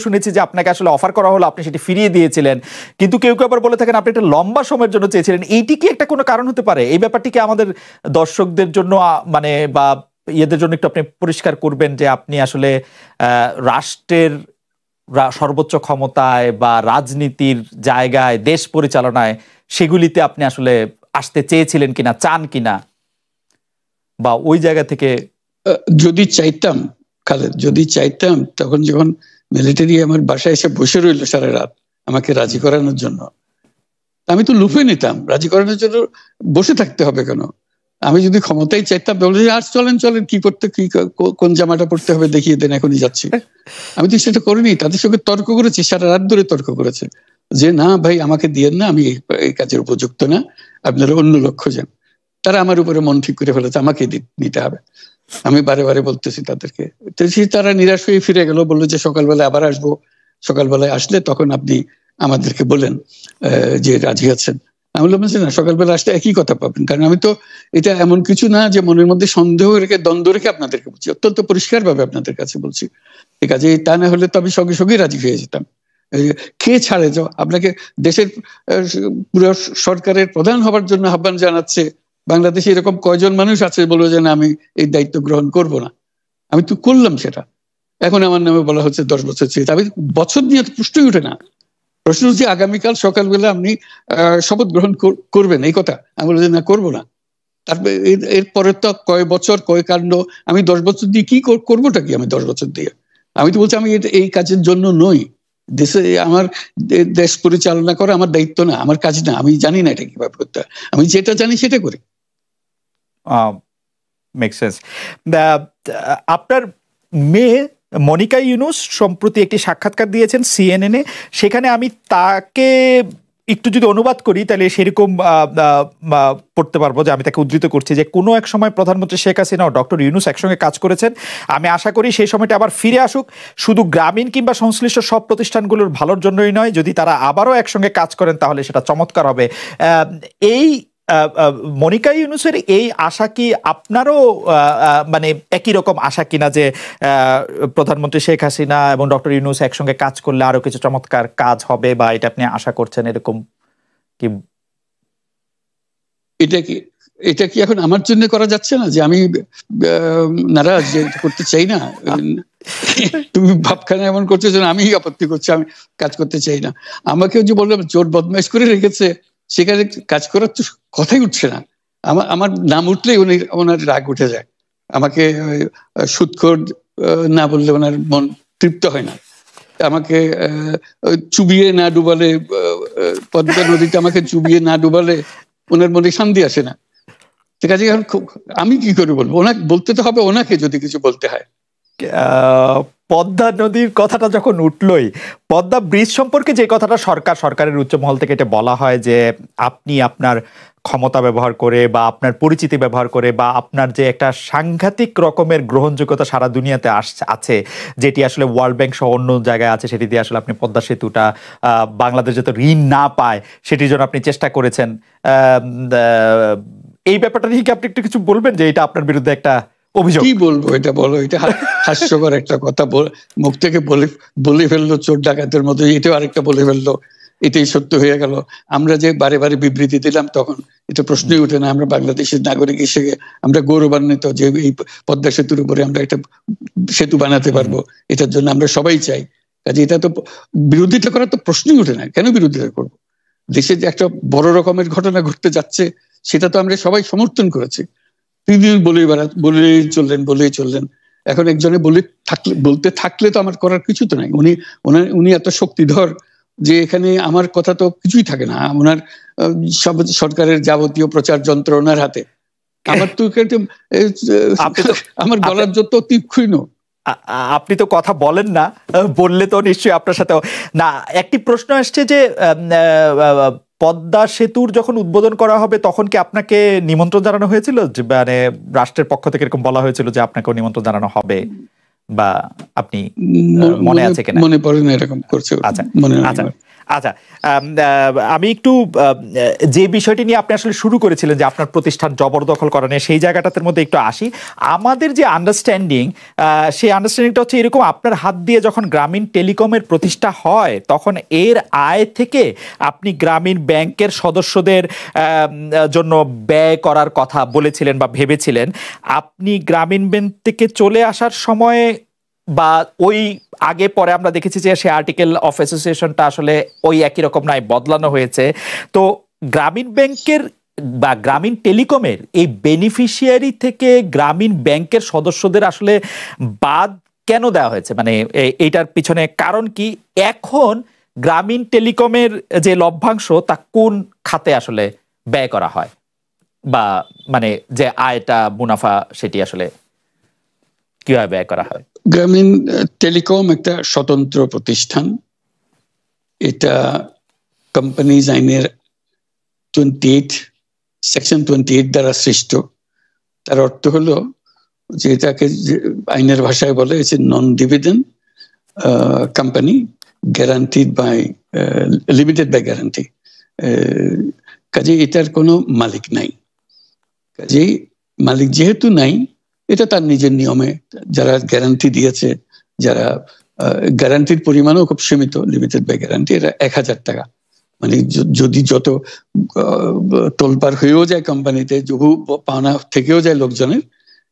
শুনেছি যে আপনাকে আসলে অফার করা হলো, আপনি সেটি ফিরিয়ে দিয়েছিলেন, কিন্তু কেউ কেউ আবার বলে থাকেন আপনি একটা লম্বা সময়ের জন্য চেয়েছিলেন। এইটি কি একটা কোনো কারণ হতে পারে? এই ব্যাপারটি কি আমাদের দর্শকদের জন্য মানে বা ইয়েদের জন্য একটু আপনি পরিষ্কার করবেন যে আপনি আসলে রাষ্ট্রের সর্বোচ্চ ক্ষমতায় বা রাজনীতির জায়গায়, দেশ পরিচালনায়, সেগুলিতে আপনি আসলে আসতে চেয়েছিলেন কিনা, চান কিনা, বা ওই জায়গা থেকে? যদি চাইতাম খালেদ, যদি চাইতাম, তখন যখন মিলিটারি আমার বাসায় এসে বসে রইল সারা রাত আমাকে রাজি করানোর জন্য, আমি তো লুফে নিতাম। রাজি করানোর জন্য বসে থাকতে হবে কেন? আমি যদি ক্ষমতাই চাইতাম বলে আর চলেন চলেন, কি করতে, কি কোন জামাটা পড়তে হবে দেখিয়ে দেন, এখনই যাচ্ছি। আমি তো সেটা করিনি। তাদের সঙ্গে তর্ক করেছি, সারা রাত ধরে তর্ক করেছে যে না ভাই আমাকে দিয়েন না, আমি এই কাজের উপযুক্ত না, আপনারা অন্য লোক খোঁজেন। তারা আমার উপরে মন ঠিক করে ফেলেছে আমাকে নিতে হবে। আমি বারে বারে বলতেছি তাদেরকে, তারা নিরাশ হয়ে ফিরে গেল, বললো যে সকালবেলায় আবার আসবো, সকালবেলায় আসলে তখন আপনি আমাদেরকে বলেন যে রাজি আছেন। আমি বললাম না, সকালবেলা আসলে একই কথা পাবেন, কারণ আমি তো এটা এমন কিছু না যে মনের মধ্যে সন্দেহ রেখে, দ্বন্দ্ব রেখে আপনাদেরকে বলছি, অত্যন্ত পরিষ্কার ভাবে আপনাদের কাছে বলছি। ঠিক আছে, তা না হলে তো আমি সঙ্গে সঙ্গেই রাজি হয়ে যেতাম। কে ছাড়ে যাও আপনাকে? দেশের পুরো সরকারের প্রধান হবার জন্য আহ্বান জানাচ্ছে বাংলাদেশে এরকম কয়জন মানুষ আছে বলবো যে না আমি এই দায়িত্ব গ্রহণ করব না? আমি তো করলাম সেটা। এখন আমার নামে বলা হচ্ছে 10 বছর চেয়ে। আমি বছর নিয়ে প্রশ্নই উঠে না। প্রশ্ন হচ্ছে আগামীকাল সকালবেলা আপনি শপথ গ্রহণ করবেন, এই কথা। আমি বলছি না, করবো না। তারপরে এরপরে তো কয় বছর, কয় কাণ্ড। আমি 10 বছর দিয়ে কি করবোটা কি? আমি 10 বছর দিয়ে, আমি তো বলছি আমি এই কাজের জন্য নই। দেশে আমার দেশ পরিচালনা করা আমার দায়িত্ব না, আমার কাজ না। আমি জানি না এটা কিভাবে করতে হয়, আমি যেটা জানি সেটা করি। Make sense. আপনার মেয়ে মনিকা ইউনুস সম্প্রতি একটি সাক্ষাৎকার দিয়েছেন সিএনএন-এ। সেখানে আমি তাকে একটু যদি অনুবাদ করি তাহলে সেরকম পড়তে পারবো, যে আমি তাকে উদ্ধৃত করছি যে কোনো এক সময় প্রধানমন্ত্রী শেখ হাসিনা ও ডক্টর ইউনুস একসঙ্গে কাজ করেছেন। আমি আশা করি সেই সময়টা আবার ফিরে আসুক, শুধু গ্রামীণ কিংবা সংশ্লিষ্ট সব প্রতিষ্ঠানগুলোর ভালোর জন্যই নয়। যদি তারা আবারও একসঙ্গে কাজ করেন তাহলে সেটা চমৎকার হবে। এই মনিকা ইউনুসের এই আশা কি আপনারও মানে একই রকম আশা কিনা, যে প্রধানমন্ত্রী শেখ হাসিনা এবং ডক্টর ইউনুস একসঙ্গে কাজ করলে আরো কিছু চমৎকার কাজ হবে, বা এটা আপনি আশা করছেন এরকম কি? এটা কি এখন আমার জন্য করা যাচ্ছে না যে আমি নারাজ, যে করতে চাই না? তুমি ভাবখানা এমন করছো যেন আমি আপত্তি করছি, আমি কাজ করতে চাই না। আমাকেও যে বললাম চোর বদমাইশ করে রেখেছে, সেখানে কাজ করার তো কথাই উঠছে না। আমার নাম উঠলেই ওনার রাগ উঠে যায়। আমাকে সুদখোর না বললে ওনার মন তৃপ্ত হয় না। আমাকে চুবিয়ে না ডুবালে, পদ্মা নদীতে আমাকে চুবিয়ে না ডুবালে ওনার মনে শান্তি আসে না। ঠিক আছে, আমি কি করে বলবো? ওনাকে বলতে তো হবে, ওনাকে যদি কিছু বলতে হয়। পদ্মা নদীর কথাটা যখন উঠলই, পদ্মা ব্রিজ সম্পর্কে যে কথাটা সরকারের উচ্চ মহল থেকে এটা বলা হয় যে আপনি আপনার ক্ষমতা ব্যবহার করে বা আপনার পরিচিতি ব্যবহার করে বা আপনার যে একটা সাংঘাতিক রকমের গ্রহণযোগ্যতা সারা দুনিয়াতে আছে, যেটি আসলে ওয়ার্ল্ড ব্যাংক সহ অন্য জায়গায় আছে, সেটি দিয়ে আসলে আপনি পদ্মা সেতুটা বাংলাদেশ যাতে ঋণ না পায় সেটির জন্য আপনি চেষ্টা করেছেন। এই ব্যাপারটা নিয়ে কি আপনি একটু কিছু বলবেন, যে এটা আপনার বিরুদ্ধে একটা অভিযোগ? কি বলবো, এটা বলো, এটা হাস্যকর একটা কথা মুখ থেকে বলে ফেললো চোর ডাকাতের মতো, এটাও আরেকটা বলে ফেললো, এটাই সত্য হয়ে গেল। আমরা যে বারে বারে বিবৃতি দিলাম তখন এটা প্রশ্নই উঠে না। আমরা বাংলাদেশের নাগরিক হিসেবে আমরা গৌরবান্বিত যে এই পদ্মা সেতুর উপরে আমরা একটা সেতু বানাতে পারবো, এটার জন্য আমরা সবাই চাই। কাজে এটা তো বিরোধিতা করার তো প্রশ্নই উঠে না। কেন বিরোধিতা করবো? দেশে যে একটা বড় রকমের ঘটনা ঘটতে যাচ্ছে সেটা তো আমরা সবাই সমর্থন করেছি। তিনি বলেই চললেন। এখন একজনে বলতে থাকলে তো আমার করার কিছু তো নাই। উনি এত শক্তিধর যে এখানে আমার কথা তো কিছুই থাকে না। ওনার সব সরকারের যাবতীয় প্রচার যন্ত্র ওনার হাতে। আমার তো আমার গলার যত তীক্ষ্ণ। আপনি তো কথা বলেন না, বললে তো নিশ্চয়ই আপনার সাথে না। একটি প্রশ্ন আসছে যে পদ্মা সেতুর যখন উদ্বোধন করা হবে তখন কি আপনাকে নিমন্ত্রণ জানানো হয়েছিল? মানে রাষ্ট্রের পক্ষ থেকে এরকম বলা হয়েছিল যে আপনাকেও নিমন্ত্রণ জানানো হবে, বা আপনি মনে আছে কিনা? মনে পড়ে না, এরকম করছে। আচ্ছা, আচ্ছা, আমি একটু যে বিষয়টি নিয়ে আপনি আসলে শুরু করেছিলেন যে আপনার প্রতিষ্ঠান জবরদখল করা নিয়ে, সেই জায়গাটার মধ্যে একটু আসি। আমাদের যে আন্ডারস্ট্যান্ডিং, সেই আন্ডারস্ট্যান্ডিংটা হচ্ছে এরকম: আপনার হাত দিয়ে যখন গ্রামীণ টেলিকমের প্রতিষ্ঠা হয়, তখন এর আয় থেকে আপনি গ্রামীণ ব্যাংকের সদস্যদের জন্য ব্যয় করার কথা বলেছিলেন বা ভেবেছিলেন। আপনি গ্রামীণ ব্যাংক থেকে চলে আসার সময় বা ওই আগে পরে আমরা দেখেছি যে সে আর্টিকেল অফ অ্যাসোসিয়েশনটা আসলে ওই একই রকম নাই, বদলানো হয়েছে। তো গ্রামীণ ব্যাংকের বা গ্রামীণ টেলিকমের এই বেনিফিশিয়ারি থেকে গ্রামীণ ব্যাংকের সদস্যদের আসলে বাদ কেন দেওয়া হয়েছে? মানে এইটার পিছনে কারণ কি? এখন গ্রামীণ টেলিকমের যে লভ্যাংশ তা কোন খাতে আসলে ব্যয় করা হয়, বা মানে যে আয়টা, মুনাফা, সেটি আসলে কিভাবে ব্যয় করা হয়? গ্রামীণ টেলিকম একটা স্বতন্ত্র প্রতিষ্ঠান। এটা কোম্পানিজ আইনের 28 সেকশন 28 দ্বারা সৃষ্ট। তার অর্থ হলো যে এটাকে আইনের ভাষায় বলে non dividend company, guaranteed by limited by guarantee. কাজে এটার কোনো মালিক নাই। কাজেই মালিক যেহেতু নাই, এটা তার নিজের নিয়মে যারা গ্যারান্টি দিয়েছে, যারা গ্যারান্টির পরিমাণও খুব সীমিত, লিমিটেড বাই গ্যারান্টি, এটা 1000 টাকা। মানে যদি যত তোলপাড় হয়েও যায় কোম্পানিতে, বহু পাওনা থেকেও যায় লোকজনের,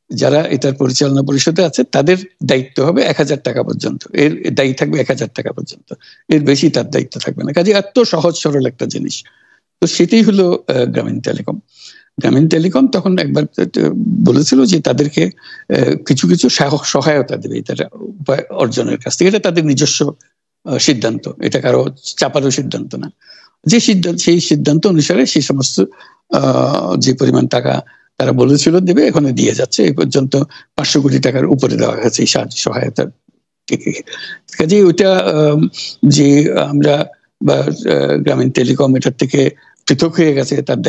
যারা এটার পরিচালনা পরিষদে আছে তাদের দায়িত্ব হবে 1000 টাকা পর্যন্ত, এর দায়ী থাকবে 1000 টাকা পর্যন্ত, এর বেশি তার দায়িত্ব থাকবে না। কাজে এত সহজ সরল একটা জিনিস। তো সেটাই হলো গ্রামীণ টেলিকম। গ্রামীণ টেলিকম তখন একবার বলেছিল যে তাদেরকে কিছু কিছু সহায়তা দেবে তারা উপায় অর্জনের কাছ থেকে। এটা তাদের নিজস্ব সিদ্ধান্ত, এটা কারো চাপারও সিদ্ধান্ত না। যে সিদ্ধান্ত, সেই সিদ্ধান্ত অনুসারে সেই সমস্ত যে পরিমাণ টাকা তারা বলেছিল দেবে, এখানে দিয়ে যাচ্ছে। এই পর্যন্ত 500 কোটি টাকার উপরে দেওয়া হয়েছে এই সাহায্য সহায়তা থেকে। কাজে ওইটা যে আমরা বা গ্রামীণ টেলিকম এটার থেকে পৃথক হয়ে গেছে, তার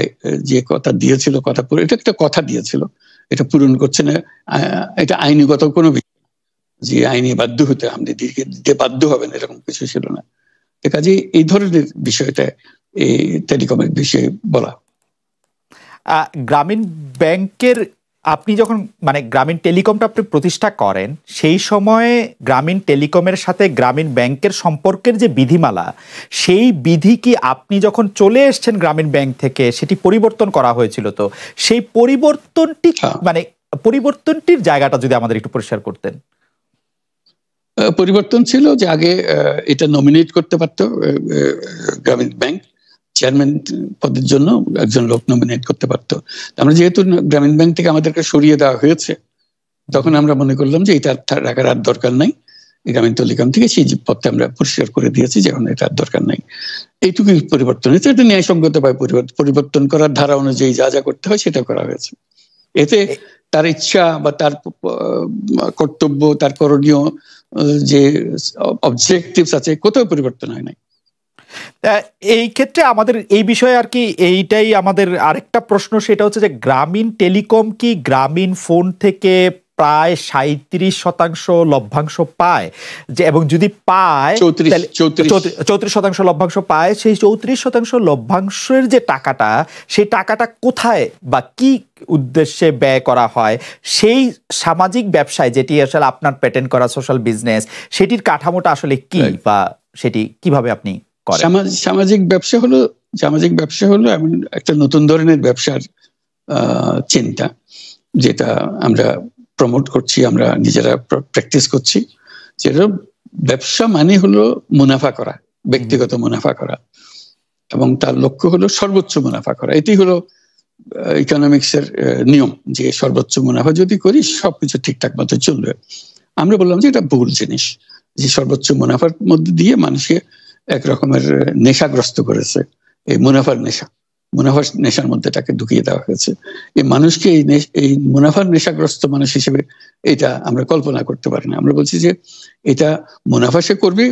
যে কথা দিয়েছিল, কথা পুরো, এটা একটা কথা দিয়েছিল, এটা পূরণ করছে না, এটা আইনিগত কোনো বিষয় যে আইনি বাধ্য হতে আমাদের দিতে বাধ্য হবেন এরকম কিছু ছিল না। কাজে এই ধরনের বিষয়টা এই টেলিকমের বিষয়ে বলা। গ্রামীণ ব্যাংকের আপনি যখন মানে গ্রামীণ টেলিকমটা আপনি প্রতিষ্ঠা করেন, সেই সময়ে গ্রামীণ টেলিকমের সাথে গ্রামীণ ব্যাংকের সম্পর্কের যে বিধিমালা, সেই বিধি কি আপনি যখন চলে এসছেন গ্রামীণ ব্যাংক থেকে সেটি পরিবর্তন করা হয়েছিল? তো সেই পরিবর্তনটি মানে পরিবর্তনটির জায়গাটা যদি আমাদের একটু পরিষ্কার করতেন। পরিবর্তন ছিল যে আগে এটা নমিনেট করতে পারতো গ্রামীণ ব্যাংক, চেয়ারম্যান পদের জন্য একজন লোক নমিনেট করতে পারতো। আমরা যেহেতু গ্রামীণ ব্যাংক থেকে আমাদেরকে সরিয়ে দেওয়া হয়েছে, তখন আমরা মনে করলাম যে এটা রাখার আর দরকার নাই। গ্রামীণ টেলিকম থেকে সেই পদটা আমরা পরিষ্কার করে দিয়েছি, যখন এটা আর দরকার নাই। এইটুকুই পরিবর্তন হয়েছে। এটা ন্যায়সঙ্গতভাবে পরিবর্তন করার ধারা অনুযায়ী যা যা করতে হয় সেটা করা হয়েছে। এতে তার ইচ্ছা বা তার কর্তব্য, তার করণীয় যে অবজেক্টিভস আছে, কোথাও পরিবর্তন হয় নাই। এই ক্ষেত্রে আমাদের এই বিষয়ে আর কি এইটাই আমাদের আরেকটা প্রশ্ন, সেটা হচ্ছে যে গ্রামীণ টেলিকম কি গ্রামীণ ফোন থেকে প্রায় 37% লভ্যাংশ পায়? যে এবং যদি পায় 34% লভ্যাংশ পায়, সেই 34% লভ্যাংশের যে টাকাটা, সেই টাকাটা কোথায় বা কি উদ্দেশ্যে ব্যয় করা হয়? সেই সামাজিক ব্যবসায়, যেটি আসলে আপনার প্যাটেন্ট করা সোশ্যাল বিজনেস, সেটির কাঠামোটা আসলে কি, বা সেটি কিভাবে আপনি করেন? সামাজিক ব্যবসা হলো এমন একটা নতুন ধরনের ব্যবসার চিন্তা, যেটা আমরা প্রমোট করছি, আমরা নিজেরা প্র্যাকটিস করছি। যেটা ব্যবসা মানে হলো মুনাফা করা, ব্যক্তিগত মুনাফা করা, এবং তার লক্ষ্য হলো সর্বোচ্চ মুনাফা করা। এটি হলো ইকোনমিক্সের নিয়ম, যে সর্বোচ্চ মুনাফা যদি করি সবকিছু ঠিকঠাক মতো চলবে। আমরা বললাম যে এটা ভুল জিনিস, যে সর্বোচ্চ মুনাফার মধ্যে দিয়ে মানুষকে এক রকমের নেশাগ্রস্ত করেছে। এই মুনাফার নেশার মধ্যে তাকে ঢুকিয়ে দেওয়া হয়েছে। এই মানুষকে এই মুনাফার নেশাগ্রস্ত মানুষ হিসেবে এটা আমরা কল্পনা করতে পারি না। আমরা বলছি যে এটা মুনাফা সে করবে,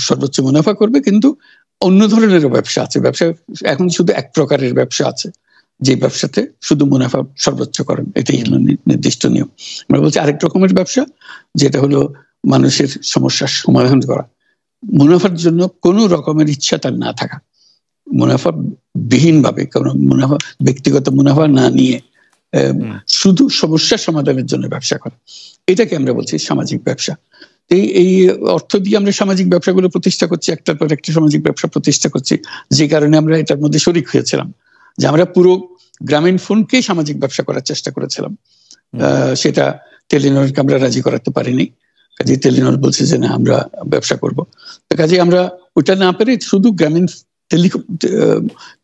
সর্বোচ্চ মুনাফা করবে, কিন্তু অন্য ধরনের ব্যবসা আছে। ব্যবসা এখন শুধু এক প্রকারের ব্যবসা আছে, যে ব্যবসাতে শুধু মুনাফা সর্বোচ্চকরণ, এটাই হলো নির্দিষ্ট নিয়ম। আমরা বলছি আরেক রকমের ব্যবসা, যেটা হলো মানুষের সমস্যার সমাধান করা, মুনাফার জন্য কোনো রকমের ইচ্ছা তার না থাকা, মুনাফা বিহীন ভাবে, কোনো মুনাফা, ব্যক্তিগত মুনাফা না নিয়ে শুধু সমস্যা সমাধানের জন্য ব্যবসা করা, এটাকে আমরা বলছি সামাজিক ব্যবসা। এই অর্থ দিয়ে আমরা সামাজিক ব্যবসাগুলো প্রতিষ্ঠা করছি, একটার পর একটা সামাজিক ব্যবসা প্রতিষ্ঠা করছি, যে কারণে আমরা এটার মধ্যে শরিক হয়েছিলাম, যে আমরা পুরো গ্রামীণ ফোনকে সামাজিক ব্যবসা করার চেষ্টা করেছিলাম। সেটা টেলিনরকে আমরা রাজি করাতে পারিনি, কাজে টেলিনর বলছে যে না আমরা ব্যবসা করব, কাজে আমরা ওটা না পেরে শুধু গ্রামীণ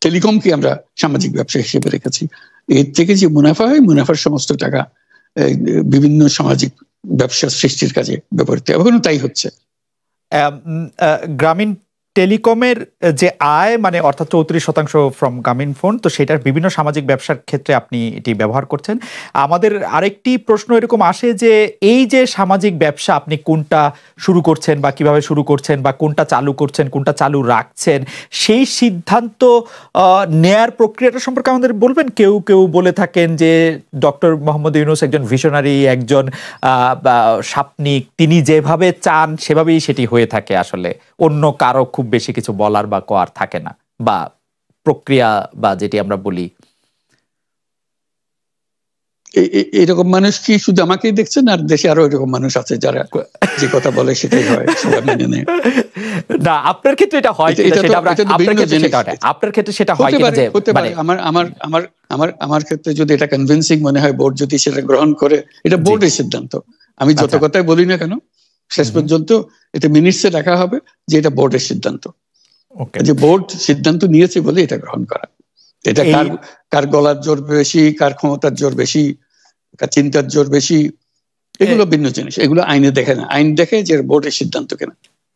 টেলিকমকে আমরা সামাজিক ব্যবসা হিসেবে রেখেছি। এর থেকে যে মুনাফা হয়, মুনাফার সমস্ত টাকা বিভিন্ন সামাজিক ব্যবসা সৃষ্টির কাজে ব্যবহৃত, এখনো তাই হচ্ছে। গ্রামীণ টেলিকমের যে আয়, মানে অর্থাৎ 34% ফ্রম গ্রামীণ ফোন, তো সেটার বিভিন্ন সামাজিক ব্যবসার ক্ষেত্রে আপনি এটি ব্যবহার করছেন। আমাদের আরেকটি প্রশ্ন এরকম আসে যে এই যে সামাজিক ব্যবসা আপনি কোনটা শুরু করছেন বা কিভাবে শুরু করছেন বা কোনটা চালু করছেন, কোনটা চালু রাখছেন, সেই সিদ্ধান্ত নেয়ার প্রক্রিয়াটা সম্পর্কে আমাদের বলবেন। কেউ কেউ বলে থাকেন যে ডক্টর মোহাম্মদ ইউনূস একজন ভিশনারি, একজন স্বপ্নিক, তিনি যেভাবে চান সেভাবেই সেটি হয়ে থাকে, আসলে অন্য কারো খুব বেশি কিছু বলার বা করার থাকে না, বা প্রক্রিয়া বা যেটি আমরা বলি। এরকম মানুষ কি শুধু আমাকেই দেখছেন, আর দেশে আরো এরকম মানুষ আছে যারা যে কথা বলে সেটাই হয়, সবাই মেনে নেয়? না, আপনার ক্ষেত্রে এটা হয়, আপনার ক্ষেত্রে সেটা হয় কিনা? যে আমার ক্ষেত্রে যদি এটা কনভিন্সিং মনে হয়, বোর্ড যদি সেটা গ্রহণ করে, এটা বোর্ডের সিদ্ধান্ত। আমি যত কথাই বলি না কেন, শেষ পর্যন্ত এটা মিনিটসে রাখা হবে যে এটা বোর্ডের সিদ্ধান্ত, যে বোর্ড সিদ্ধান্ত নিয়েছে বলে এটা গ্রহণ করা। এটা কার গলার জোর বেশি, কার ক্ষমতার জোর বেশি, কার চিন্তার জোর বেশি, এগুলো ভিন্ন জিনিস, এগুলো আইনে দেখে না। আইন দেখে যে বোর্ডের সিদ্ধান্ত কেনা।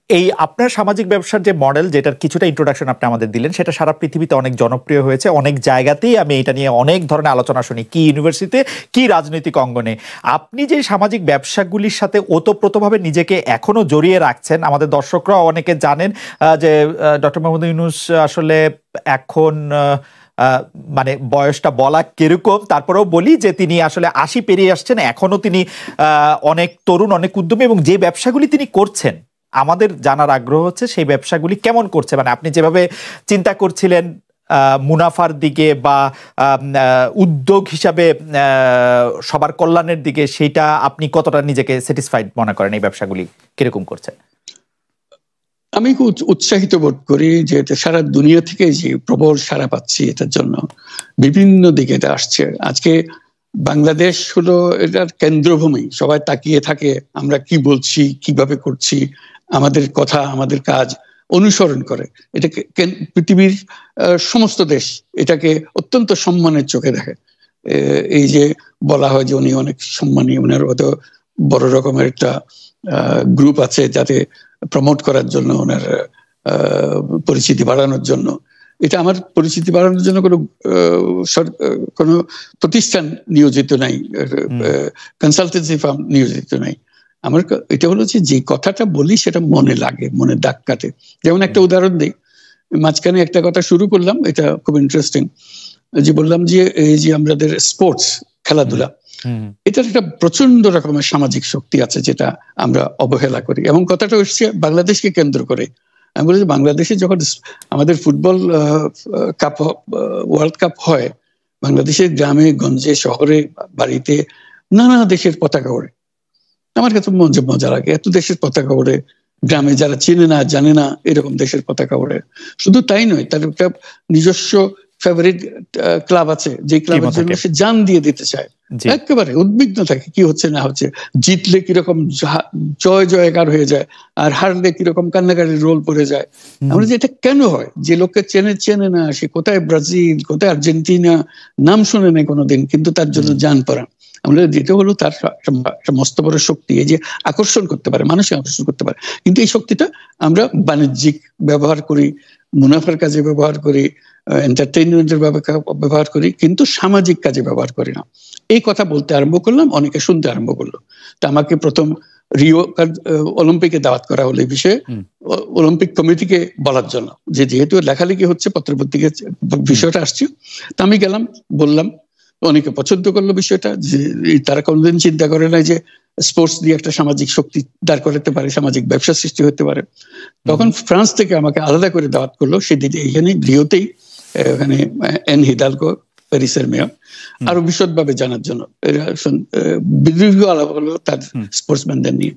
এই আপনার সামাজিক ব্যবসার যে মডেল, যেটার কিছুটা ইন্ট্রোডাকশন আপনি আমাদের দিলেন, সেটা সারা পৃথিবীতে অনেক জনপ্রিয় হয়েছে। অনেক জায়গাতেই আমি এটা নিয়ে অনেক ধরনের আলোচনা শুনি, কি ইউনিভার্সিটিতে, কি রাজনৈতিক অঙ্গনে। আপনি যে সামাজিক ব্যবসাগুলির সাথে ওতপ্রোতভাবে নিজেকে এখনো জড়িয়ে রাখছেন, আমাদের দর্শকরাও অনেকে জানেন যে ডক্টর মোহাম্মদ ইউনূস আসলে এখন মানে বয়সটা বলা কিরকম, তারপরেও বলি যে তিনি আসলে 80 পেরিয়ে আসছেন, এখনো তিনি অনেক তরুণ, অনেক উদ্যমী, এবং যে ব্যবসাগুলি তিনি করছেন আমাদের জানার আগ্রহ হচ্ছে সেই ব্যবসাগুলি কেমন করছে। মানে আপনি যেভাবে চিন্তা করছিলেন মুনাফার দিকে বা উদ্যোগ হিসাবে সবার কল্যাণের দিকে, সেটা আপনি কতটা নিজেকে স্যাটিসফাইড মনে করেন? এই ব্যবসাগুলি কিরকম করছে? আমি খুব উৎসাহিত বোধ করি যে এটা সারা দুনিয়া থেকে যে প্রবল সাড়া পাচ্ছি, এটার জন্য বিভিন্ন দিকে এটা আসছে। আজকে বাংলাদেশ হলো এটার কেন্দ্রভূমি, সবাই তাকিয়ে থাকে আমরা কি বলছি, কিভাবে করছি, আমাদের কথা, আমাদের কাজ অনুসরণ করে। এটাকে পৃথিবীর সমস্ত দেশ এটাকে অত্যন্ত সম্মানের চোখে দেখে। এই যে বলা হয় যে উনি অনেক সম্মানী, ওনার অত বড় রকমের একটা গ্রুপ আছে যাতে প্রমোট করার জন্য, ওনার পরিচিতি বাড়ানোর জন্য। এটা আমার পরিচিতি বাড়ানোর জন্য কোনো প্রতিষ্ঠান নিয়োজিত নাই, কনসালটেন্সি ফার্ম নিয়োজিত নাই। আমার এটা হলো যে কথাটা বলি সেটা মনে লাগে, মনে দাগ কাটে। যেমন একটা উদাহরণ দিই, মাঝখানে একটা কথা শুরু করলাম, এটা খুব ইন্টারেস্টিং, যে বললাম যে এই যে আমাদের স্পোর্টস, খেলাধুলা, এটার একটা প্রচন্ড রকমের সামাজিক শক্তি আছে যেটা আমরা অবহেলা করি, এবং কথাটা হচ্ছে বাংলাদেশকে কেন্দ্র করে। আমি বলি যে বাংলাদেশে যখন আমাদের ফুটবল কাপ, ওয়ার্ল্ড কাপ হয়, বাংলাদেশের গ্রামে গঞ্জে শহরে বাড়িতে নানা দেশের পতাকা ওড়ে। আমার কাছে মজা লাগে, এত দেশের পতাকা ওড়ে, গ্রামে যারা চেনে না জানে না এরকম দেশের পতাকা ওড়ে। শুধু তাই নয়, তার একটা নিজস্ব ফেভারিট ক্লাব আছে, যে ক্লাবের জন্য সে জান দিয়ে দিতে চায়, একেবারে উদ্বিগ্ন থাকে কি হচ্ছে না হচ্ছে, জিতলে কিরকম জয় জয়কার হয়ে যায়, আর হারলে কিরকম কান্নাকাটির রোল পড়ে যায়। আমরা যে এটা কেন হয়, যে লোককে চেনে না, সে কোথায় ব্রাজিল, কোথায় আর্জেন্টিনা, নাম শুনে নেই কোনোদিন, কিন্তু তার জন্য জান পড়া। আমরা যেটা হলো তার একটা মস্ত বড় শক্তি, এই যে আকর্ষণ করতে পারে, মানুষকে আকর্ষণ করতে পারে। কিন্তু এই শক্তিটা আমরা বাণিজ্যিক ব্যবহার করি, মুনাফার কাজে ব্যবহার করি, এন্টারটেইনমেন্টের ব্যবহার করি, কিন্তু সামাজিক কাজে ব্যবহার করি না। এই কথা বলতে আরম্ভ করলাম, অনেকে শুনতে আরম্ভ করলো। তা আমাকে প্রথম রিও অলিম্পিকে দাওয়াত করা হলো এই বিষয়ে, অলিম্পিক কমিটিকে বলার জন্য, যে যেহেতু লেখালেখি হচ্ছে, পত্রপত্রিকা বিষয়টা আসছে। তা আমি গেলাম, বললাম অনেকে পছন্দ করলো বিষয়টা, যে তারা কোনদিন চিন্তা করে না যে স্পোর্টস দিয়ে একটা সামাজিক শক্তি দাঁড় করাতে পারে, সামাজিক ব্যবসা সৃষ্টি হতে পারে। তখন ফ্রান্স থেকে আমাকে আলাদা করে দাওয়াত করলো সেদিন এইখানে রিওতেই, ওখানে এন হিদালগো প্যারিসের মেয়র, আরো বিশদভাবে জানার জন্য দীর্ঘ আলাপ হলো তার স্পোর্টসম্যানদের নিয়ে।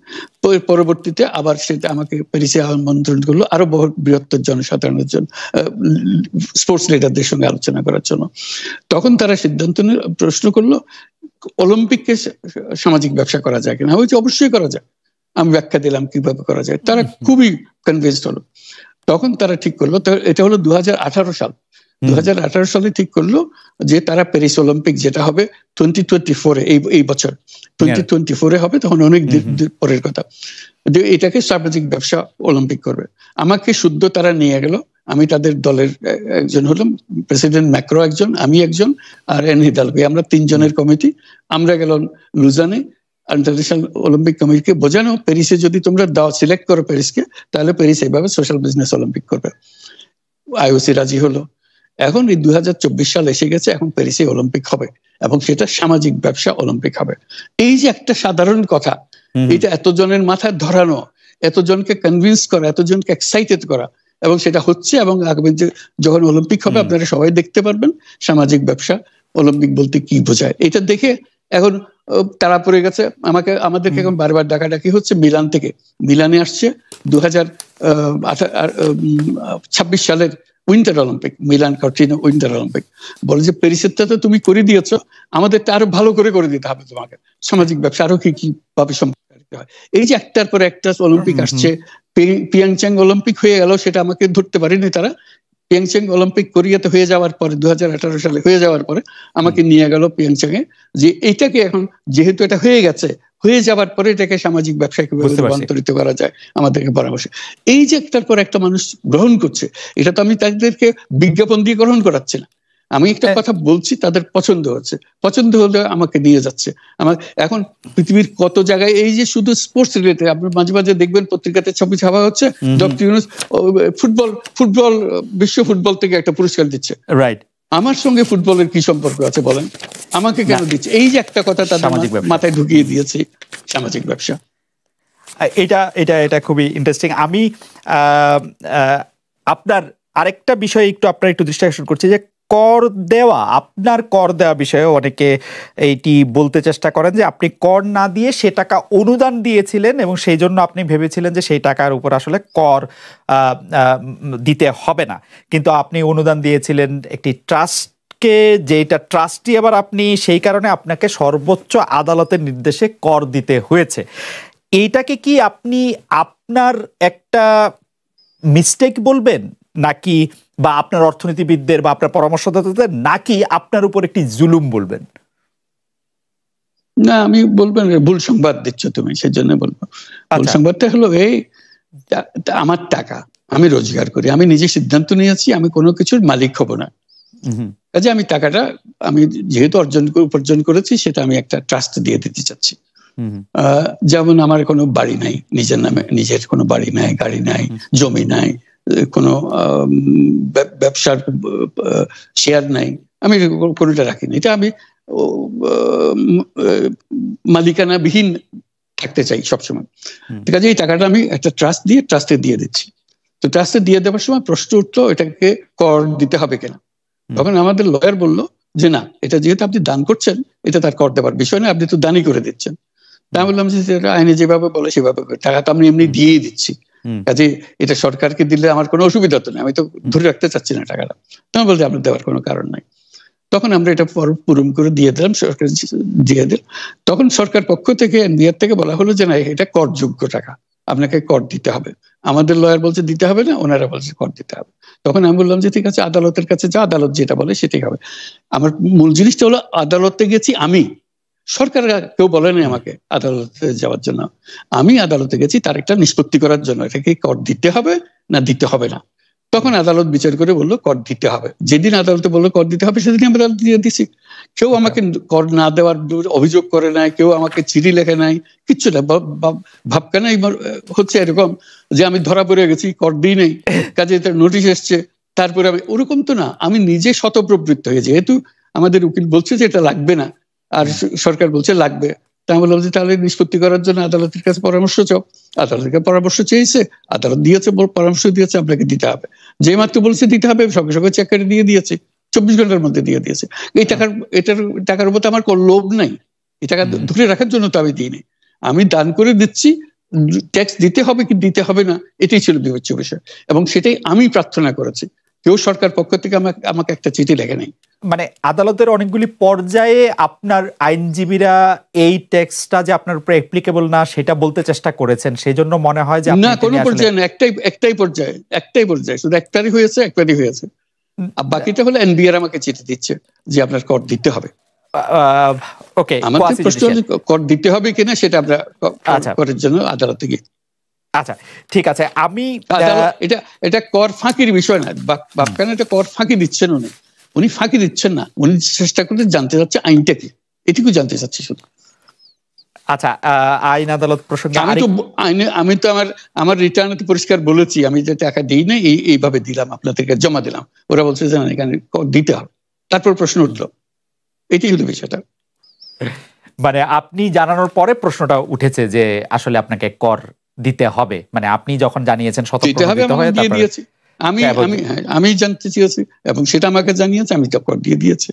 পরবর্তীতে আবার সেটা আমাকে প্যারিসে আমন্ত্রণ করলো আরো বহু বৃহত্তর জনসাধারণের জন্য, স্পোর্টস লিডারদের সঙ্গে আলোচনা করার জন্য। তখন তারা সিদ্ধান্ত প্রশ্ন করলো অলিম্পিককে সামাজিক ব্যবসা করা যায় কিনা। হয়েছে অবশ্যই করা যায়। আমি ব্যাখ্যা দিলাম কিভাবে করা যায়, তারা খুবই কনভিন্সড হলো। তখন তারা ঠিক করলো, এটা হলো 2018 সাল, 2018 সালে ঠিক করলো যে তারা প্যারিস অলিম্পিক যেটা হবে 2024-এ, এই বছর 2024-এ হবে, তখন অনেক পরের কথা, এটাকে সামাজিক ব্যবসা অলিম্পিক করবে। আমাকে শুদ্ধ তারা নিয়ে গেল, আমি তাদের দলের একজন হলাম, প্রেসিডেন্ট ম্যাক্রো একজন, আমি একজন, আর এন হিদালগো, আমরা 3 জনের কমিটি। আমরা গেলাম লুজানে ইন্টারন্যাশনাল অলিম্পিক কমিটিকে বোঝানো, প্যারিসে যদি তোমরা সিলেক্ট করো প্যারিসকে, তাহলে প্যারিস এইভাবে সোশ্যাল বিজনেস অলিম্পিক করবে। আইওসি রাজি হলো। এখন এই 2024 সাল এসে গেছে, এখন প্যারিসে অলিম্পিক হবে এবং সেটা সামাজিক ব্যবসা অলিম্পিক হবে। এই যে একটা সাধারণ কথা, এটা এতজনের মাথায় ধরানো, এতজনকে কনভিন্স করা, এতজনকে এক্সাইটেড করা, এবং সেটা হচ্ছে। এবং আগামী যখন অলিম্পিক হবে আপনারা সবাই দেখতে পারবেন সামাজিক ব্যবসা অলিম্পিক বলতে কি বোঝায়। এটা দেখে এখন তারা পড়ে গেছে। আমাদেরকে এখন বারবার ডাকাডাকি হচ্ছে মিলান থেকে। মিলানে আসছে 2026 সালের winter Olympic, Milan Cortina winter Olympic. বলে যে প্যারিসেরটা তো তুমি করে দিয়েছো, আমাদেরটা আরো ভালো করে দিতে হবে তোমাকে, সামাজিক ব্যবসা আরো কি ভাবে সম্পর্কিত হয়। এই যে একটার পর একটা অলিম্পিক আসছে। পিয়ংচাং অলিম্পিক হয়ে গেল, সেটা আমাকে ধরতে পারিনি তারা। পিয়ংচাং অলিম্পিক কোরিয়াতে হয়ে যাওয়ার পরে 2018 সালে হয়ে যাওয়ার পরে আমাকে নিয়ে গেল পিয়ংচাং এ, যে এইটাকে এখন যেহেতু এটা হয়ে গেছে, হয়ে যাওয়ার পরে এটাকে সামাজিক ব্যবসায় কিভাবে রূপান্তরিত করা যায় আমাদেরকে পরামর্শ। এই যে একটার পর একটা মানুষ গ্রহণ করছে, এটা তো আমি তাদেরকে বিজ্ঞাপন দিয়ে গ্রহণ করাচ্ছি না, আমি একটা কথা বলছি, তাদের পছন্দ হচ্ছে, পছন্দ হলে আমাকে নিয়ে যাচ্ছে। আমার এখন পৃথিবীর কত জায়গায় এই যে শুধু স্পোর্টস রিলেটেড, আপনি মাঝে মাঝে দেখবেন পত্রিকাতে ছবি ছাপা হচ্ছে, ডক্টর ইউনূস ফুটবল বিশ্ব ফুটবল থেকে একটা পুরস্কার দিচ্ছে। রাইট, আমার সঙ্গে ফুটবলের কি সম্পর্ক আছে বলেন, আমাকে কেন দিচ্ছে? এই যে একটা কথা তাদের মাথায় ঢুকিয়ে দিয়েছে, সামাজিক ব্যবসা। এটা খুবই ইন্টারেস্টিং। আমি আপনার আরেকটা বিষয় আপনার একটু দৃষ্টি আকর্ষণ করছি, যে কর দেওয়া, আপনার কর দেওয়া বিষয়ে অনেকে এইটি বলতে চেষ্টা করেন যে আপনি কর না দিয়ে সে টাকা অনুদান দিয়েছিলেন এবং সেই জন্য আপনি ভেবেছিলেন যে সেই টাকার উপর আসলে কর দিতে হবে না, কিন্তু আপনি অনুদান দিয়েছিলেন একটি ট্রাস্টকে, যেটা ট্রাস্টই আবার আপনি সেই কারণে আপনাকে সর্বোচ্চ আদালতের নির্দেশে কর দিতে হয়েছে। এইটাকে কি আপনি আপনার একটা মিস্টেক বলবেন, নাকি বা আপনার অর্থনীতিবিদদের বা আপনার পরামর্শদাতাদের, নাকি আপনার উপর একটি জুলুম বলবেন? না, আমি বলবেন ভুল সংবাদ দিচ্ছ তুমি, সেই জন্য বলবো। ভুল সংবাদটা হলো এই, আমার টাকা আমি রোজগার করি, আমি নিজে সিদ্ধান্ত নিয়েছি আমি কোনো কিছুর মালিক হব না। কাজে আমি টাকাটা আমি যেহেতু উপার্জন করেছি, সেটা আমি একটা ট্রাস্ট দিয়ে দিতে চাচ্ছি। যেমন আমার কোনো বাড়ি নাই, নিজের নামে নিজের কোনো বাড়ি নাই, গাড়ি নাই, জমি নাই, কোনো ব্যবসার শেয়ার নাই, আমি কোনোটা রাখিনি। এটা আমি মালিকানাবিহীন থাকতে চাই সবসময়। ঠিক আছে, এই টাকাটা আমি একটা ট্রাস্টে দিয়ে দিচ্ছি। তো ট্রাস্টে দিয়ে দেওয়ার সময় প্রশ্ন উঠলো এটাকে কর দিতে হবে কিনা। তখন আমাদের লয়ার বললো যে না, এটা যেহেতু আপনি দান করছেন, এটা তার কর দেওয়ার বিষয় না, আপনি তো দানই করে দিচ্ছেন। আমি বললাম যে আইনে যেভাবে বলে সেভাবে, টাকা তো আমি এমনি দিয়েই দিচ্ছি, কাজে এটা সরকারকে দিলে আমার কোনো অসুবিধা তো নেই, আমি তো ধরে রাখতে চাচ্ছি না টাকাটা। তখন বলতে আপনার দেওয়ার কোনো কারণ নাই। তখন আমরা এটা পূরণ করে দিয়ে দিলাম, সরকার দিয়ে দিল। তখন সরকার পক্ষ থেকে এনবিআর থেকে বলা হলো যে না, এটা করযোগ্য টাকা, আপনাকে কর দিতে হবে। আমাদের লয়ার বলছে দিতে হবে না, ওনারা বলছে কর দিতে হবে। তখন আমি বললাম যে ঠিক আছে, আদালতের কাছে যা, আদালত যেটা বলে সেটাই হবে। আমার মূল জিনিসটা হলো আদালতে গেছি আমি, সরকার কেউ বলেনি আমাকে আদালতে যাওয়ার জন্য। আমি আদালতে গেছি তার একটা নিষ্পত্তি করার জন্য, এটাকে কর দিতে হবে না দিতে হবে না। তখন আদালত বিচার করে বললো কর দিতে হবে। যেদিন আদালতে বললো কর দিতে হবে, সেদিন আমি আদালত দিয়ে দিছি। কেউ আমাকে কর না দেওয়ার অভিযোগ করে নাই, কেউ আমাকে চিঠি লেখে নাই, কিচ্ছু না। ভাবখানাই হচ্ছে এরকম যে আমি ধরা পড়ে গেছি, কর দিই নাই, কাজে নোটিশ এসছে, তারপরে আমি, ওরকম তো না। আমি নিজে শতপ্রবৃত্ত হয়ে, যেহেতু আমাদের উকিল বলছে যে এটা লাগবে না, আর সরকার বলছে লাগবে। তা আমি বললাম যে তাহলে নিষ্পত্তি করার জন্য আদালতের কাছে পরামর্শ চাও। আদালতের কাছে পরামর্শ চেয়েছে, আদালত দিয়েছে, পরামর্শ দিয়েছে আপনাকে দিতে হবে। যে মাত্র বলছে দিতে হবে সঙ্গে সঙ্গে চেক করে দিয়ে দিয়েছে, 24 ঘন্টার মধ্যে দিয়ে দিয়েছে। এটার টাকার উপর আমার কোনো লোভ নাই, এই টাকা ধরে রাখার জন্য তো আমি দিইনি। আমি দান করে দিচ্ছি, ট্যাক্স দিতে হবে কি দিতে হবে না এটাই ছিল বিবেচ্য বিষয়, এবং সেটাই আমি প্রার্থনা করেছি। কেউ সরকার পক্ষ থেকে আমাকে একটা চিঠি লেখে নাই। মানে আদালতের অনেকগুলি পর্যায়ে আপনার আইনজীবীরা এই ট্যাক্সটা যে আপনার উপরে অ্যাপ্লিকেবল না সেটা বলতে চেষ্টা করেছেন, সেই জন্য মনে হয় যে না, কোনো পর্যায়ে না, একটাই পর্যায়ে, শুধু একবারই হয়েছে। আর বাকিটা হলো এনবিআর আমাকে চিঠি দিচ্ছে যে আপনার কর দিতে হবে। ওকে, আমাদের প্রশ্ন কর দিতে হবে কিনা সেটা আমরা করের জন্য আদালতে গিয়ে। আচ্ছা ঠিক আছে, আমি এটা কর ফাঁকির বিষয় না, বাপকান এটা কর ফাঁকি দিচ্ছেন উনি ফাঁকি দিচ্ছেন না, উনি চেষ্টা করতে জানতে চাচ্ছে আইনটা কি, এটুকু জানতে চাচ্ছি শুধু। আচ্ছা, আইন আদালত প্রসঙ্গে আমি তো আমার রিটার্নে পরিষ্কার বলেছি আমি যে টাকা দিই না, এইভাবে দিলাম, আপনাদেরকে জমা দিলাম। ওরা বলছে যে এখানে দিতে হবে, তারপর প্রশ্ন উঠলো, এটাই হলো বিষয়টা। মানে আপনি জানানোর পরে প্রশ্নটা উঠেছে যে আসলে আপনাকে কর দিতে হবে, মানে আপনি যখন জানিয়েছেন আমি জানতে চেয়েছি এবং সেটা আমাকে জানিয়েছে, আমি কর দিয়ে দিয়েছি।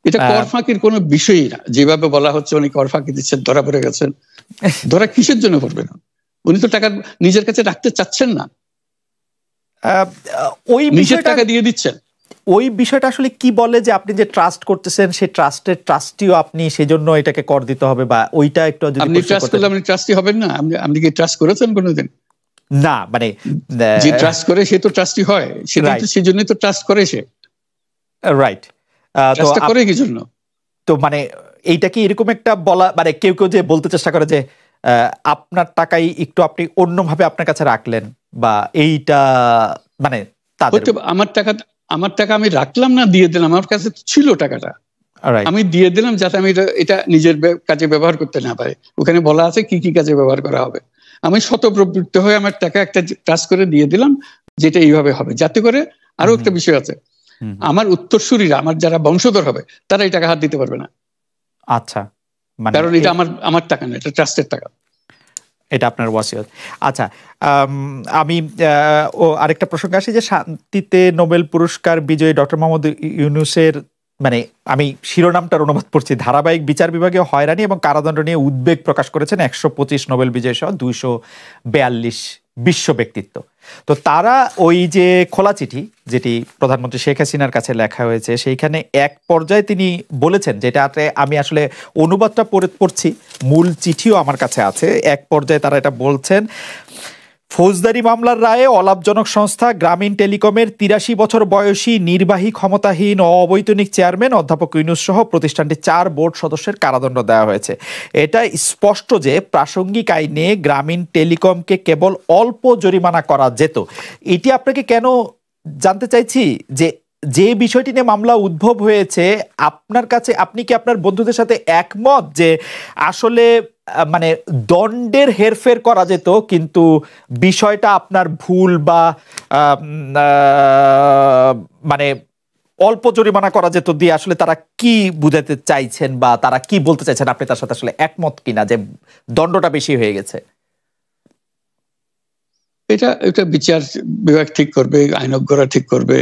এটা কর ফাঁকির কোনো বিষয়ই না, যেভাবে বলা হচ্ছে উনি কর ফাঁকি দিচ্ছেন, ধরা পড়ে গেছেন। ধরা কিসের জন্য পড়বে না? উনি তো টাকা নিজের কাছে রাখতে চাচ্ছেন না, ওই নিজের টাকা দিয়ে দিচ্ছেন। ওই বিষয়টা আসলে কি বলে যে আপনি যে ট্রাস্ট করতেছেন সেই ট্রাস্টের ট্রাস্টিও আপনি সেজন্য এটাকে কর দিতে হবে, বা ওইটা একটু যদি আপনি ট্রাস্ট করলে আপনি ট্রাস্টি হবেন না? আপনি কি ট্রাস্ট করেছেন কোনোদিন? না, মানে যে ট্রাস্ট করে সে তো ট্রাস্টি হয়, সেজন্যই তো ট্রাস্ট করে সে। রাইট, ট্রাস্ট করে কি জন্য? তো মানে এইটা কি এরকম একটা বলা, মানে কেউ যে বলতে চেষ্টা করে যে আপনার টাকাই একটু আপনি অন্যভাবে আপনার কাছে রাখলেন, বা এইটা মানে আমার টাকা আমি রাখলাম না, দিয়ে দিলাম, আমার কাছে ছিল টাকাটা, আমি দিয়ে দিলাম যাতে আমি এটা নিজের কাজে ব্যবহার করতে না পারি। ওখানে বলা আছে কি কি কাজে ব্যবহার করা হবে। আমি স্বতঃপ্রবৃত্ত হয়ে আমার টাকা একটা ট্রাস্ট করে দিয়ে দিলাম, যেটা এইভাবে হবে, যাতে করে আরো একটা বিষয় আছে, আমার উত্তরসূরিরা, আমার যারা বংশধর হবে, তারা এই টাকা হাত দিতে পারবে না। আচ্ছা, কারণ এটা আমার টাকা না, এটা ট্রাস্টের টাকা, এটা আপনার ওয়াসিয়ত। আচ্ছা, আমি আরেকটা প্রসঙ্গে আসি যে শান্তিতে নোবেল পুরস্কার বিজয়ী ডক্টর মোহাম্মদ ইউনূসের, মানে আমি শিরোনামটার অনুবাদ পড়ছি, ধারাবাহিক বিচার বিভাগীয় হয়রানি এবং কারাদণ্ড নিয়ে উদ্বেগ প্রকাশ করেছেন 125 নোবেল বিজয়ী সহ 242 বিশ্ব ব্যক্তিত্ব। তো তারা ওই যে খোলা চিঠি যেটি প্রধানমন্ত্রী শেখ হাসিনার কাছে লেখা হয়েছে, সেইখানে এক পর্যায়ে তিনি বলেছেন, যেটাতে আমি আসলে অনুবাদটা পড়ছি, মূল চিঠিও আমার কাছে আছে। এক পর্যায়ে তারা এটা বলছেন, ফৌজদারি মামলার রায়ে অলাভজনক সংস্থা গ্রামীণ টেলিকমের 83 বছর বয়সী নির্বাহী ক্ষমতাহীন ও অবৈতনিক চেয়ারম্যান অধ্যাপক ইউনূস সহ প্রতিষ্ঠানটির 4 বোর্ড সদস্যের কারাদণ্ড দেওয়া হয়েছে। এটা স্পষ্ট যে প্রাসঙ্গিক আইনে গ্রামীণ টেলিকমকে কেবল অল্প জরিমানা করা যেত। এটি আপনাকে কেন জানতে চাইছি যে বিষয়টি নিয়ে মামলা উদ্ভব হয়েছে, আপনার কাছে, আপনি কি আপনার বন্ধুদের সাথে একমত যে আসলে মানে দণ্ডের হেরফের করা যেত, কিন্তু বিষয়টা আপনার ভুল বা মানে অল্প জরিমানা করা যেত দিয়ে আসলে তারা কি বুঝাতে চাইছেন বা তারা কি বলতে চাইছেন, আপনি তার সাথে আসলে একমত কিনা যে দণ্ডটা বেশি হয়ে গেছে? এটা বিচার বিভাগ ঠিক করবে, আইনজ্ঞরা ঠিক করবে,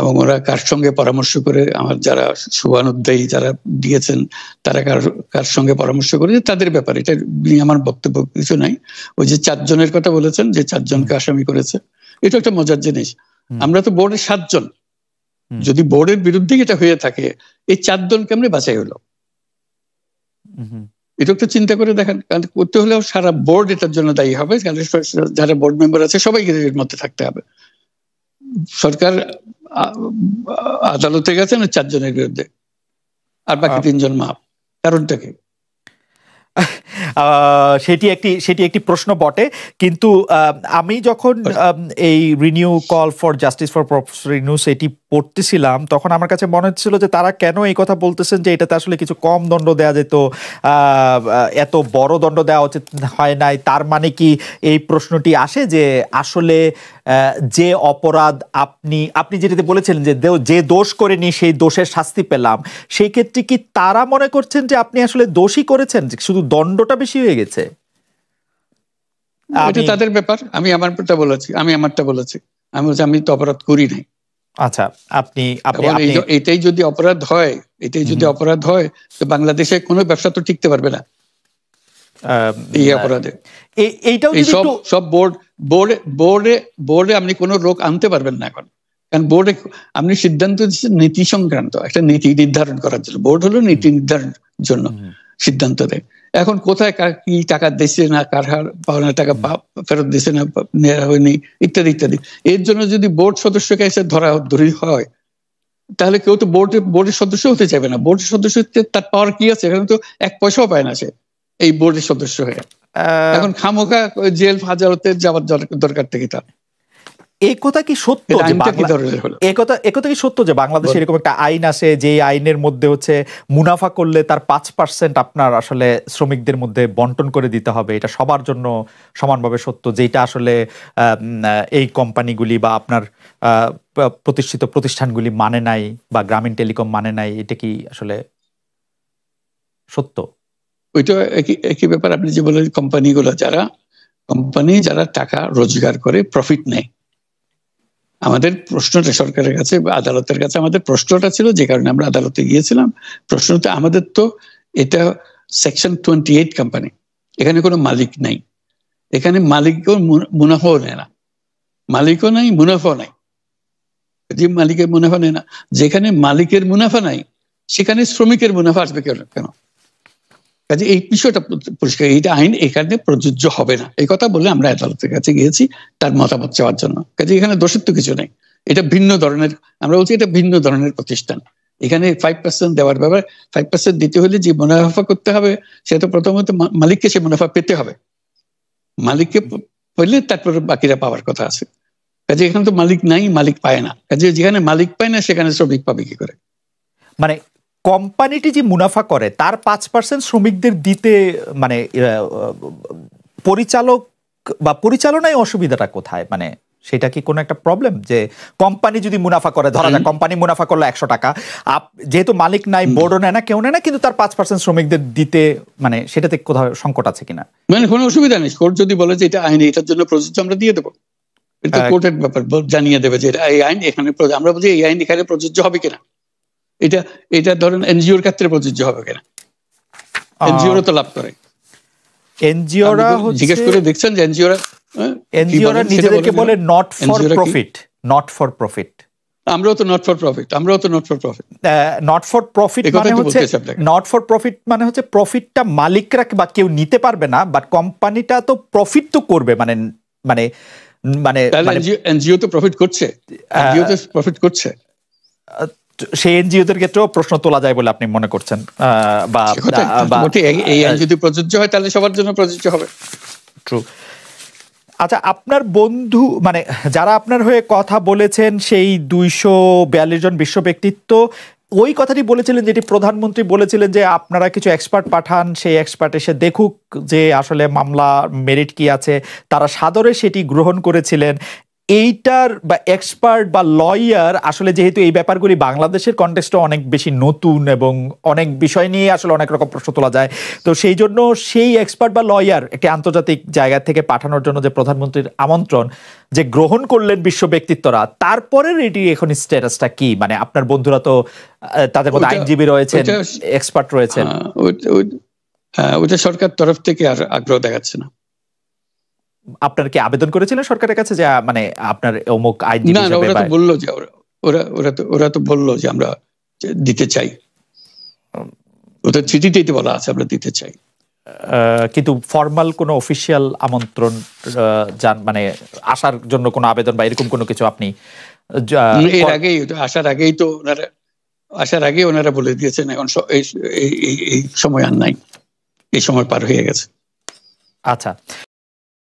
এবং ওরা কার সঙ্গে পরামর্শ করে, আমার যারা শুভানুধ্যায়ী যারা দিয়েছেন তারা কার সঙ্গে পরামর্শ করে, তাদের ব্যাপারে, এটা নিয়ে আমার বক্তব্য কিছু নাই। ওই যে 4 জনের কথা বলেছেন, যে 4 জনকে আসামি করেছে, এটা একটা মজার জিনিস। আমরা তো বোর্ডের 7 জন, যদি বোর্ডের বিরুদ্ধে এটা হয়ে থাকে, এই 4 জন কেমনে বাছাই হলো? এটা একটু চিন্তা করে দেখেন। কারণ করতে হলেও সারা বোর্ড এটার জন্য দায়ী হবে, যারা বোর্ড মেম্বার আছে সবাইকে এর মধ্যে থাকতে হবে। সরকার আদালতে গেছেন 4 জনের বিরুদ্ধে, আর বাকি 3 জন মাপ, কারণটা কি? সেটি একটি প্রশ্ন বটে, কিন্তু আমি যখন এই renew call for justice for professor Yunus এটি পড়তেছিলাম তখন আমার কাছে মনে হচ্ছিল যে তারা কেন এই কথা বলতেছেন যে এটাতে আসলে কিছু কম দণ্ড দেওয়া যেত, এত বড় দণ্ড দেওয়া উচিত হয় নাই। তার মানে কি এই প্রশ্নটি আসে যে আসলে যে অপরাধ আপনি যেটাতে বলেছিলেন যে যে দোষ করেনি সেই দোষের শাস্তি পেলাম, সেই ক্ষেত্রে কি তারা মনে করছেন যে আপনি আসলে দোষী করেছেন, শুধু দণ্ডটা বেশি হয়ে গেছে? এটা তাদের ব্যাপার, আমি আমারটা বলেছি। আমি বলছি আমি তো অপরাধ করি নাই। আচ্ছা, আপনি এটাই যদি অপরাধ হয় তো বাংলাদেশে কোনো ব্যবসা তো টিকতে পারবে না এই অপরাধে। এইটাও সব বোর্ডে আপনি কোনো লোক আনতে পারবেন না এখন, কারণ বোর্ডে আপনি সিদ্ধান্ত দিচ্ছেন নীতি সংক্রান্ত, একটা নীতি নির্ধারণ করার জন্য। বোর্ড হলো নীতি নির্ধারণের জন্য সিদ্ধান্ত দেয়। এখন কোথায় কি টাকা দিচ্ছে না, কার পাওনা টাকা ফেরত দিচ্ছে না, নেওয়া হয়নি, ইত্যাদি ইত্যাদি। এর জন্য যদি বোর্ড সদস্যকে এসে ধরি হয় তাহলে কেউ তো বোর্ডের সদস্য হতে চাইবে না। বোর্ডের সদস্য তার পাওয়ার কি আছে? এখানে তো এক পয়সাও পায় না সে এই বোর্ডের সদস্য হয়ে। এখন খামোখা জেল হাজতে যাওয়ার দরকার থেকে তার। এই কথা কি সত্য যে বাংলাদেশে এরকম একটা আইন আছে যে আইনের মধ্যে হচ্ছে মুনাফা করলে তার 5% আপনার আসলে শ্রমিকদের মধ্যে বন্টন করে দিতে হবে? এটা সবার জন্য সমানভাবে সত্য, যেটা আসলে এই কোম্পানিগুলি বা আপনার প্রতিষ্ঠিত প্রতিষ্ঠানগুলি মানে নাই, বা গ্রামীণ টেলিকম মানে নাই? এটা কি আসলে সত্য? ওইটা একই ব্যাপার। আপনি যে বলেন কোম্পানিগুলো, যারা টাকা রোজগার করে প্রফিট নেয়, আমাদের প্রশ্নটা সরকারের কাছে বা আদালতের কাছে আমাদের প্রশ্নটা ছিল, যে কারণে আমরা আদালতে গিয়েছিলাম। প্রশ্নটা আমাদের তো এটা সেকশন 28 কোম্পানি, এখানে কোনো মালিক নাই, এখানে মালিকও মুনাফাও নেয় না, মালিকও নাই মুনাফাও নাই। যে মালিকের মুনাফা নেয় না, যেখানে মালিকের মুনাফা নাই সেখানে শ্রমিকের মুনাফা আসবে কেন? কাজে এই বিষয়টা পরিষ্কার, এইটা আইন এখানে প্রযোজ্য হবে না, এই কথা বলে আমরা আদালতের কাছে গিয়েছি তার মতামত চাওয়ার জন্য। কাজে এখানে দোষের তো কিছু নেই, এটা ভিন্ন ধরনের, আমরা বলছি এটা ভিন্ন ধরনের প্রতিষ্ঠান। এখানে 5% দেওয়ার ব্যাপার, 5% দিতে হলে যে মুনাফা করতে হবে সেটা প্রথমত মালিককে সে মুনাফা পেতে হবে, মালিককে পেলে তারপরে বাকিরা পাওয়ার কথা আছে। কাজে এখানে তো মালিক নাই, মালিক পায় না। কাজে যেখানে মালিক পায় না সেখানে শ্রমিক পাবে কি করে? মানে কোম্পানিটি যে মুনাফা করে তার 5% শ্রমিকদের দিতে, মানে পরিচালক বা পরিচালনায় অসুবিধাটা কোথায়? মানে সেটা কি কোনো একটা প্রবলেম যে কোম্পানি যদি মুনাফা করে, ধরা যাক কোম্পানি মুনাফা করলো 100 টাকা, যেহেতু মালিক নাই, বোর্ডও নেয় না, কেউ নেয় না, কিন্তু তার 5% শ্রমিকদের দিতে, মানে সেটাতে কোথাও সংকট আছে কিনা? মানে কোনো অসুবিধা নেই, কোর্ট যদি বলে যে এটা আইন এটার জন্য প্রযোজ্য, আমরা দিয়ে দেবো। এটা কোর্টের ব্যাপার, জানিয়ে দেবে যে এই আইন এখানে, আমরা বলছি এই আইন এখানে প্রযোজ্য হবে কিনা। এটা ধরেন এনজিওর ক্ষেত্রে প্রযোজ্য হবে কিনা, এনজিওরা তো লাভ করে। এনজিওরা জিজ্ঞেস করে দেখছেন যে এনজিওরা নিজেদেরকে বলে not for profit, not for profit. আমরাও তো not for profit, not for profit মানে হচ্ছে প্রফিটটা মালিকরা বা কেউ নিতে পারবে না, বাট কোম্পানিটা তো প্রফিট তো করবে। মানে এনজিও তো প্রফিট করছে, সেই এনজিওদের ক্ষেত্রেও প্রশ্ন তোলা যায় বলে আপনি মনে করছেন? এই আইন যদি প্রযোজ্য হয় তাহলে সবার জন্য প্রযোজ্য হবে। ট্রু। আচ্ছা, আপনার বন্ধু, মানে যারা আপনার হয়ে কথা বলেছেন, সেই 242 জন বিশ্ব ব্যক্তিত্ব ওই কথাটি বলেছিলেন, যেটি প্রধানমন্ত্রী বলেছিলেন যে আপনারা কিছু এক্সপার্ট পাঠান, সেই এক্সপার্ট এসে দেখুক যে আসলে মামলা মেরিট কি আছে। তারা সাদরে সেটি গ্রহণ করেছিলেন। এইটার বা এক্সপার্ট বা লয়ার, আসলে যেহেতু এই ব্যাপারগুলি বাংলাদেশের কনটেক্সটে অনেক বেশি নতুন এবং অনেক বিষয় নিয়ে আসলে অনেক রকম প্রশ্ন তোলা যায়, তো সেই জন্য সেই এক্সপার্ট বা লয়ার একটি আন্তর্জাতিক জায়গা থেকে পাঠানোর জন্য যে প্রধানমন্ত্রীর আমন্ত্রণ যে গ্রহণ করলেন বিশ্ব ব্যক্তিত্বরা, তারপরের এটি এখন স্ট্যাটাসটা কি? মানে আপনার বন্ধুরা তো তাদের মধ্যে আইনজীবী রয়েছেন, এক্সপার্ট রয়েছেন। ওটা সরকার তরফ থেকে আর আগ্রহ দেখাচ্ছে না। আপনার কি আবেদন করেছিলেন সরকারের কাছে যে মানে আপনার অমুক আইনজীবী হিসেবে? ওরা তো বললো যে ওরা তো বললো যে আমরা দিতে চাই, ওদের চিঠিতেই বলা আছে আমরা দিতে চাই, কিন্তু ফর্মাল কোনো অফিসিয়াল আমন্ত্রণ মানে আসার জন্য কোনো আবেদন বা এরকম কোনো কিছু আপনি এর আগেই আসার আগে ওনারা বলে দিয়েছেন এখন এই সময় আর নাই, এই সময় পার হয়ে গেছে। আচ্ছা।